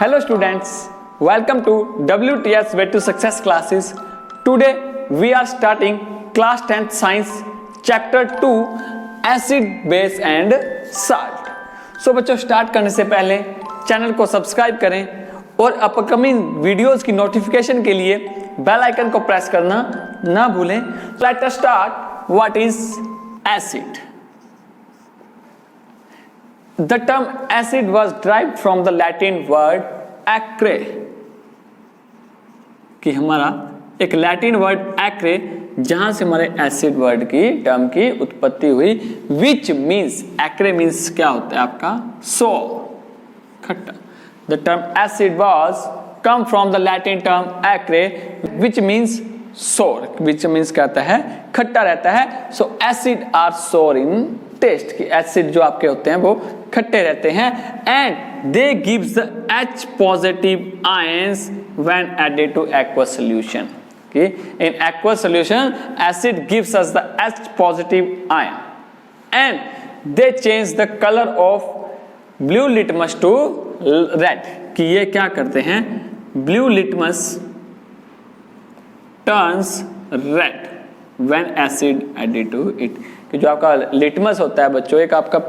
Hello students, welcome to WTS Way to Success classes. Today we are starting class 10th science chapter 2 acid, base and salt. So बच्चों start करने से पहले channel को subscribe करें और upcoming videos की notification के लिए बेल आइकन को प्रेस करना ना भूलें. Let us start. What is acid? The term acid was derived from the Latin word acre. कि हमारा एक लैटिन वर्ड acre जहां से हमारे एसिड वर्ड की टर्म की उत्पत्ति हुई. विच मीन्स acre मीन्स क्या होता है आपका सोर, खट्टा. The term acid was come from the Latin term acre which means सोर, विच मीन्स कहता है खट्टा रहता है. सो एसिड आर सोर इन टेस्ट, कि एसिड जो आपके होते हैं वो खट्टे रहते हैं. And they gives the H positive ions when added to aqueous solution. In aqueous solution, acid gives us the H positive ion, and they change the color of blue litmus to red. कि ये क्या करते हैं? Blue litmus turns red when acid added to it. कि जो आपका litmus होता है बच्चों, एक आपका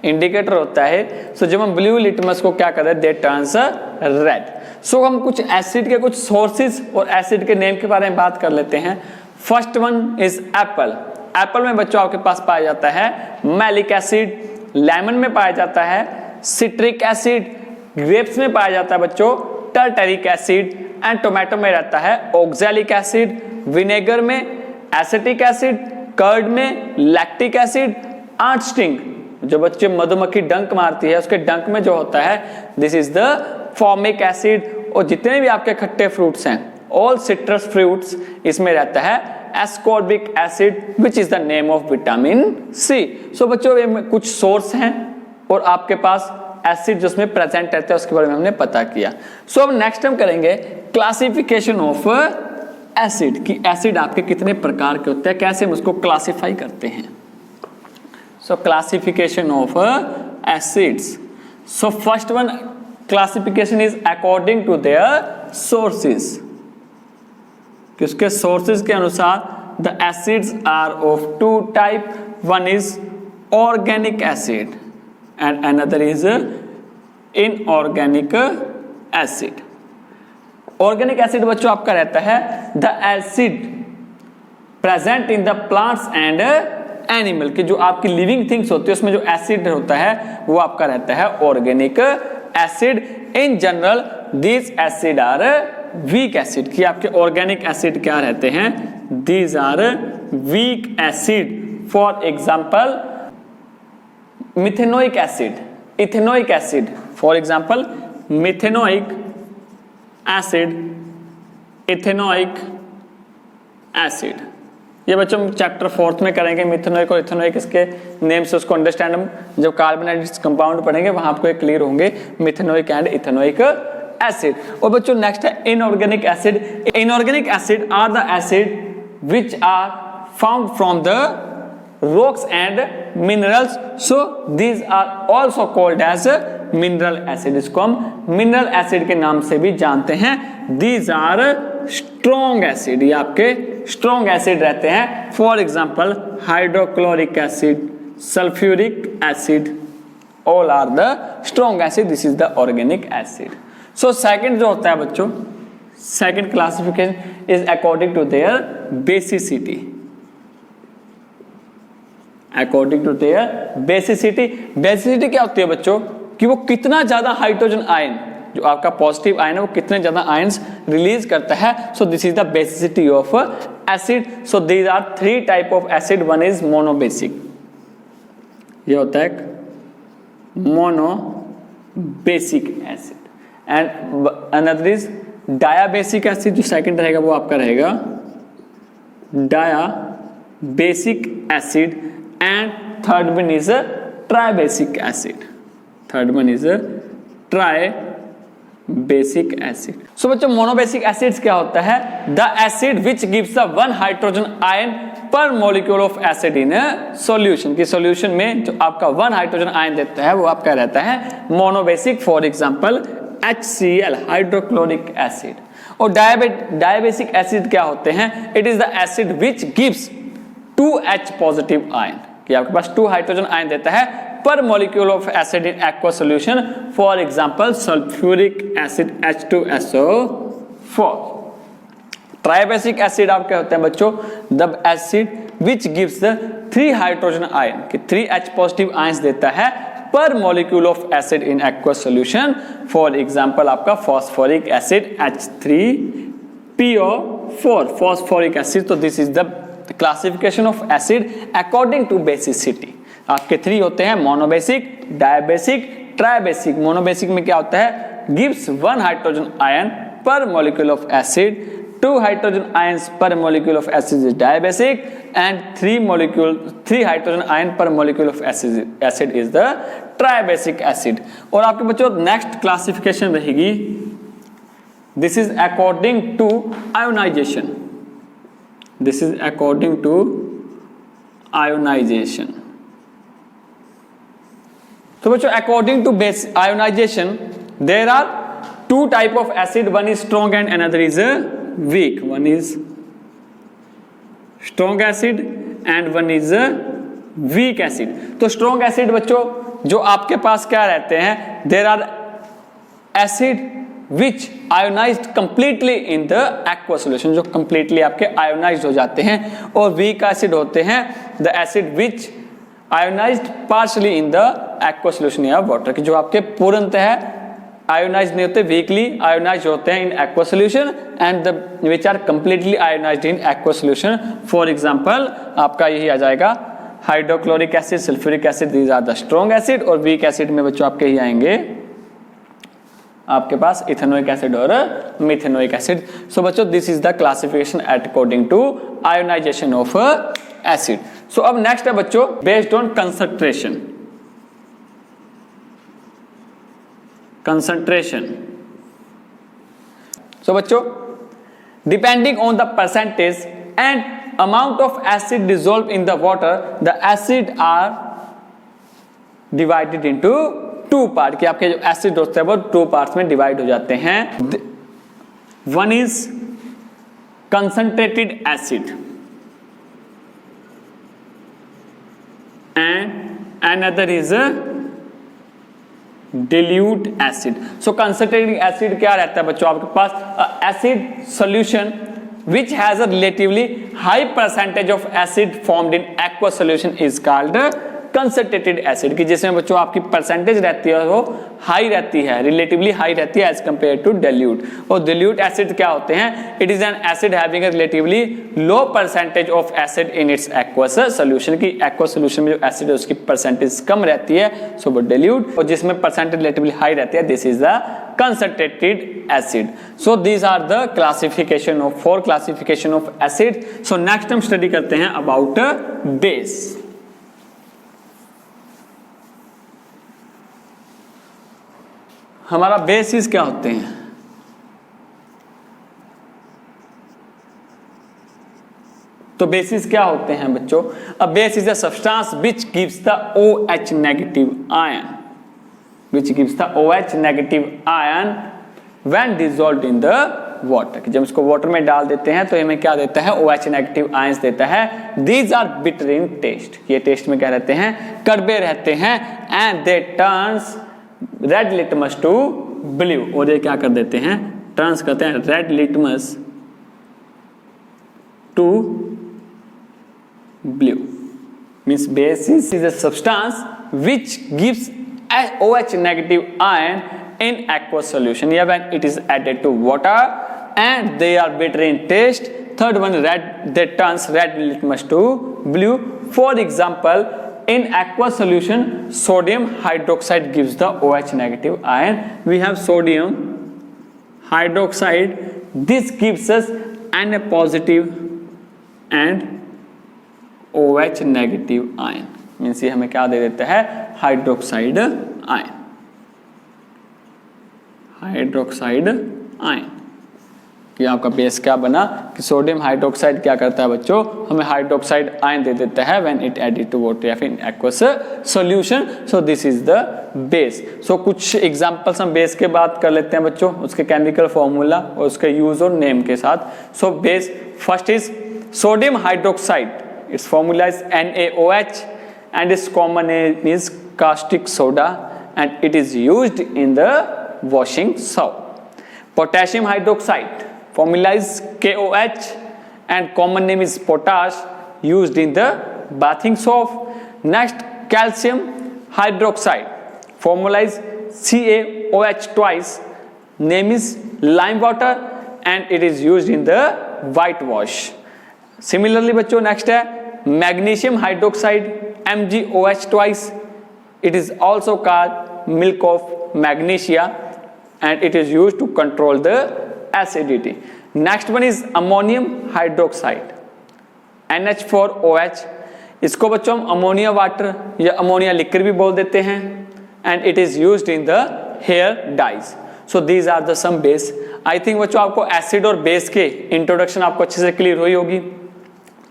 इंडिकेटर होता है. सो जब हम ब्लू लिटमस को क्या करते हैं, दे टर्न्स रेड. सो हम कुछ एसिड के कुछ सोर्सेज और एसिड के नेम के बारे में बात कर लेते हैं. First one is Apple. Apple में बच्चों आपके पास पाया जाता है मैलिक एसिड, लेमन में पाया जाता है सिट्रिक एसिड, ग्रेप्स में पाया जाता है बच्चों टर्टरिक एसिड, एंड टोमेटो में रहता है ऑक्सैलिक एसिड, विनेगर में एसिटिक एसिड, कर्ड में लैक्टिक एसिड, आंट स्टिंग जो बच्चे मधुमक्खी डंक मारती है उसके डंक में जो होता है this is the formic acid. और जितने भी आपके खट्टे फ्रूट्स हैं ऑल सिट्रस फ्रूट्स इसमें रहता है ascorbic acid which is the name of vitamin C. So बच्चों ये कुछ सोर्स हैं और आपके पास एसिड जिसमें प्रेजेंट रहता है उसके बारे में हमने पता किया. सो अब नेक्स्ट हम करेंगे क्लासिफिकेशन ऑफ एसिड, कि एसिड आपके कितने प्रकार के होते हैं, कैसे हम उसको क्लासिफाई करते हैं. So classification of acids. So first one classification is according to their sources. किसके sources के अनुसार the acids are of two type. One is organic acid and another is inorganic acid. Organic acid बच्चों आपका रहता है the acid present in the plants and animal, की जो आपकी लिविंग थिंग्स होती है उसमें जो एसिड होता है वो आपका रहता है organic acid. In general these acid are weak acid, कि आपके ऑर्गेनिक एसिड क्या रहते हैं, these are weak acid. For example methanoic acid, ethanoic acid. For example methanoic acid, ethanoic acid. ये बच्चों हम चैप्टर 4 में करेंगे मिथेनोइक और इथेनोइक, इसके नेम से उसको अंडरस्टैंड हम जब कार्बोनाइड्स कंपाउंड पढ़ेंगे वहां आपको क्लियर होंगे मिथेनोइक एंड इथेनोइक एसिड. और बच्चों नेक्स्ट है inorganic acid. Inorganic acid are the acid which are found from the rocks and minerals. So these are also called as mineral acid. इसको हम मिनरल एसिड के नाम से भी जानते हैं. These are strong acid, ये आपके strong acid रहते हैं. For example hydrochloric acid, sulfuric acid, all are the strong acid. This is the organic acid. So second जो होता है बच्चों, second classification is according to their basicity. According to their basicity. Basicity क्या होती है बच्चों, कि वो कितना ज्यादा हाइड्रोजन आयन, जो आपका पॉजिटिव आयन है वो कितने ज्यादा आयंस रिलीज करता है. So this is the basicity of acid. So these are three type of acid. One is monobasic, ये होता है monobasic acid, and another is dibasic acid. जो सेकंड रहेगा वो आपका रहेगा dibasic acid, and third one is a tribasic acid. Third one is a tribasic acid. So बच्चों monobasic acids क्या होता है, the acid which gives the one hydrogen ion per molecule of acid in a solution. कि solution में जो आपका one hydrogen ion देता है वो आपका रहता है monobasic. For example HCl hydrochloric acid. और डायबेसिक एसिड क्या होते हैं? It is the acid which gives 2H positive ion, कि आपके पास 2 हाइड्रोजन आयन देता है पर molecule of acid in aqua solution. For example sulphuric acid H2SO4। Tribasic acid आपके होते हैं बच्चों the acid which gives the 3 hydrogen ion, कि 3H पॉजिटिव आयंस देता है पर molecule of acid in aqua solution. For example आपका phosphoric acid H3PO4 phosphoric acid. तो this is the classification of acid according to basicity. आपके 3 होते हैं, monobasic, dibasic, tribasic. Monobasic में क्या होता है? Gives 1 hydrogen ion per molecule of acid, 2 hydrogen ions per molecule of acid is dibasic and 3 hydrogen ion per molecule of acid is the tribasic acid. और आपके बच्चों नेक्स्ट क्लासिफिकेशन रहेगी, this is according to ionisation. This is according to ionisation. तो बच्चों according to ionisation there are 2 type of acid, one is strong and another is weak. One is strong acid and one is weak acid. तो strong acid बच्चों जो आपके पास क्या रहते हैं? There are acid which ionised completely in the aqua solution, जो completely आपके आयोनाइज्ड हो जाते हैं। और वीक एसिड होते हैं the acid which ionised partially in the aqua solution या वाटर, कि जो आपके पूर्णतः आयोनाइज्ड नहीं होते, वीकली आयोनाइज्ड होते हैं in aqua solution and the which are completely ionised in aqua solution. For example आपका यही आ जाएगा hydrochloric acid, sulphuric acid, these are the strong acid. और वीक एसिड में बच्चों आपके ही आएंगे आपके पास इथेनोइक एसिड और मिथेनोइक एसिड। सो बच्चों this is the classification according to ionisation of acid. So अब नेक्स्ट है बच्चों based on concentration. Concentration, so बच्चों depending on the percentage and amount of acid dissolve in the water, the acid are divided into 2 part, कि आपके जो acid होते हैं वो 2 पार्ट्स में डिवाइड हो जाते हैं। One is concentrated acid and another is dilute acid। so concentrated acid क्या रहता है बच्चों आपके पास? acid solution which has a relatively high percentage of acid formed in aqueous solution is called concentrated acid, कि जिसमें बच्चों आपकी परसेंटेज रहती है वो हाई रहती है, रिलेटिवली हाई रहती है एज कंपेयर टू dilute। और dilute acid क्या होते हैं? It is an acid having a relatively low percentage of acid in its aqueous solution, की एक्वस सॉल्यूशन में जो एसिड है उसकी परसेंटेज कम रहती है, सो वो dilute। और जिसमें परसेंटेज रिलेटिवली हाई रहती है this is the concentrated acid। so these are the classification of 4 classification of acid। so next हम स्टडी करते हैं about base। हमारा बेसिस क्या होते हैं? तो बेसिस क्या होते हैं बच्चों? A base is a substance which gives the OH negative ion, which gives the OH negative ion when dissolved in the water. जब इसको वाटर में डाल देते हैं तो हमें क्या देता है? OH नेगेटिव आयंस देता है। These are bitter in taste, ये टेस्ट में क्या रहते हैं? कड़वे रहते हैं। And they turns red litmus to blue, और ये क्या कर देते हैं? टर्न्स करते हैं red litmus to blue. Means basis is a substance which gives OH negative ion in aqueous solution, yeah, when it is added to water and they are bitter in taste. Third one, red, that turns red litmus to blue. For example, in aqueous solution sodium hydroxide gives the OH negative ion. We have sodium hydroxide, this gives us Na positive and OH negative ion। Means ये हमें क्या दे देता है? Hydroxide ion, hydroxide ion. कि आपका base क्या बना कि सोडियम हाइड्रोक्साइड क्या करता है बच्चों, हमें हाइड्रोक्साइड आयन दे देता है when it added to water या फिर aqueous solution. So this is the base. So कुछ एग्जांपल्स हम बेस के बात कर लेते हैं बच्चों, उसके केमिकल फॉर्मूला और उसके यूज और नेम के साथ। So base first is sodium hydroxide, it's formula is NaOH and its common name is caustic soda and it is used in the washing soap. Potassium hydroxide, formula is KOH and common name is potash, used in the bathing soap. Next, calcium hydroxide, formula is CaOH twice, name is lime water and it is used in the whitewash. Similarly बच्चों next है magnesium hydroxide, MgOH twice, it is also called milk of magnesia and it is used to control the acidity. Next one is ammonium hydroxide, NH4OH, इसको बच्चों हम ammonia water या ammonia liquid भी बोल देते हैं and it is used in the hair dyes. So these are the some base. I think बच्चों आपको एसिड और बेस के इंट्रोडक्शन आपको अच्छे से क्लियर हुई होगी।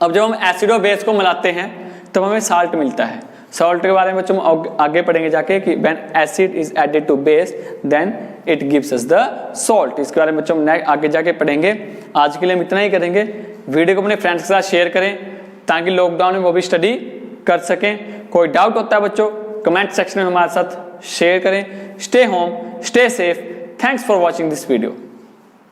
अब जब हम एसिड और बेस को मिलाते हैं तब हमें साल्ट मिलता है। सॉल्ट के बारे में बच्चों हम आगे पढ़ेंगे जाके कि when acid is added to base then it gives us the salt. इसके बारे में बच्चों हम आगे जाके पढ़ेंगे। आज के लिए हम इतना ही करेंगे। वीडियो को अपने फ्रेंड्स के साथ शेयर करें ताकि लॉकडाउन में वो भी स्टडी कर सकें। कोई डाउट होता है बच्चों कमेंट सेक्शन में हमारे साथ शेयर करें। Stay home, stay safe. Thanks for watching this video.